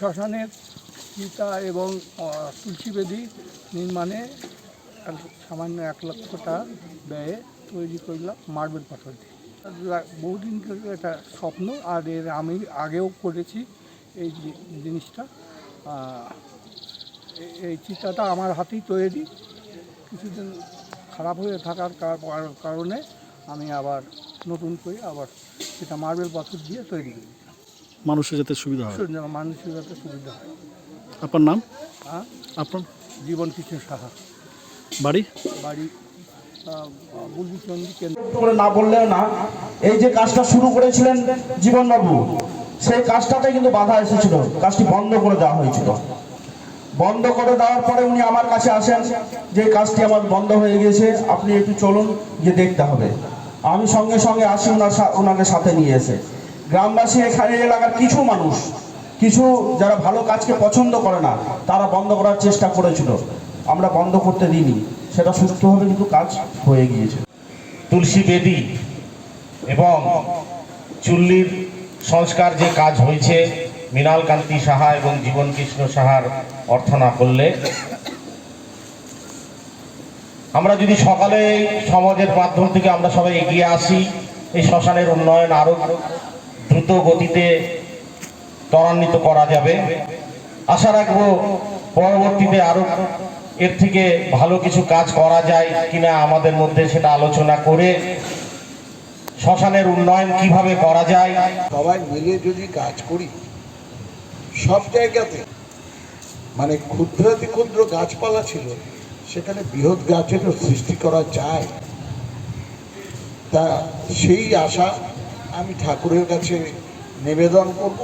শ্মশানের চিতা এবং তুলসী বেদি নির্মাণে সামান্য 1,00,000 টাকা ব্যয়ে তৈরি করলাম মার্বেল পাথর দিয়ে। বহুদিন ধরে একটা স্বপ্ন, আর আমি আগেও করেছি এই জিনিসটা। এই চিতাটা আমার হাতেই তৈরি। কিছুদিন খারাপ হয়ে থাকার কারণে আমি আবার নতুন করে সেটা মার্বেল পাথর দিয়ে তৈরি করি, মানুষের যাতে সুবিধা হয়, মানুষের যাতে সুবিধা হয়। আপনার নাম? আপনার জীবন কৃষ্ণ সাহা। বাড়ি বুলবুচন্ডী কেন্দ্র। করে না বললেও না, এই যে কাজটা শুরু করেছিলেন জীবনবাবু, সেই কাজটাতে কিন্তু বাধা এসেছিল। কাজটি বন্ধ করে দেওয়া হয়েছিল। বন্ধ করে দেওয়ার পরে উনি আমার কাছে আসেন যে কাজটি আমার বন্ধ হয়ে গেছে, আপনি একটু চলুন, গিয়ে দেখতে হবে। আমি সঙ্গে সঙ্গে আসি, ওনাকে সাথে নিয়ে এসে গ্রামবাসী, এখানে এলাকার কিছু মানুষ, কিছু যারা ভালো কাজকে পছন্দ করে না, তারা বন্ধ করার চেষ্টা করেছিল। আমরা বন্ধ করতে দিইনি, সেটা সুস্থভাবে কিন্তু কাজ হয়ে গিয়েছে। তুলসী বেদি এবং চুল্লির সংস্কার যে কাজ হয়েছে মৃণাল কান্তি সাহা এবং জীবন কৃষ্ণ সাহার অর্থ না করলে, আমরা যদি সকালে সমাজের মাধ্যম থেকে আমরা সবাই এগিয়ে আসি, এই শ্মশানের উন্নয়ন আরো দ্রুত গতিতে ত্বরান্বিত করা যাবে। আশা রাখবো পরবর্তীতে আরো এর থেকে ভালো কিছু কাজ করা যায় কিনা আমাদের মধ্যে সেটা আলোচনা করে শ্মশানের উন্নয়ন কিভাবে করা যায়, সবাই মিলে যদি কাজ করি, সব জায়গাতে মানে ক্ষুদ্রাতি ক্ষুদ্র গাছপালা ছিল, সেখানে বৃহৎ গাছেরও সৃষ্টি করা যায়। তা সেই আশা আমি ঠাকুরের কাছে নিবেদন করব।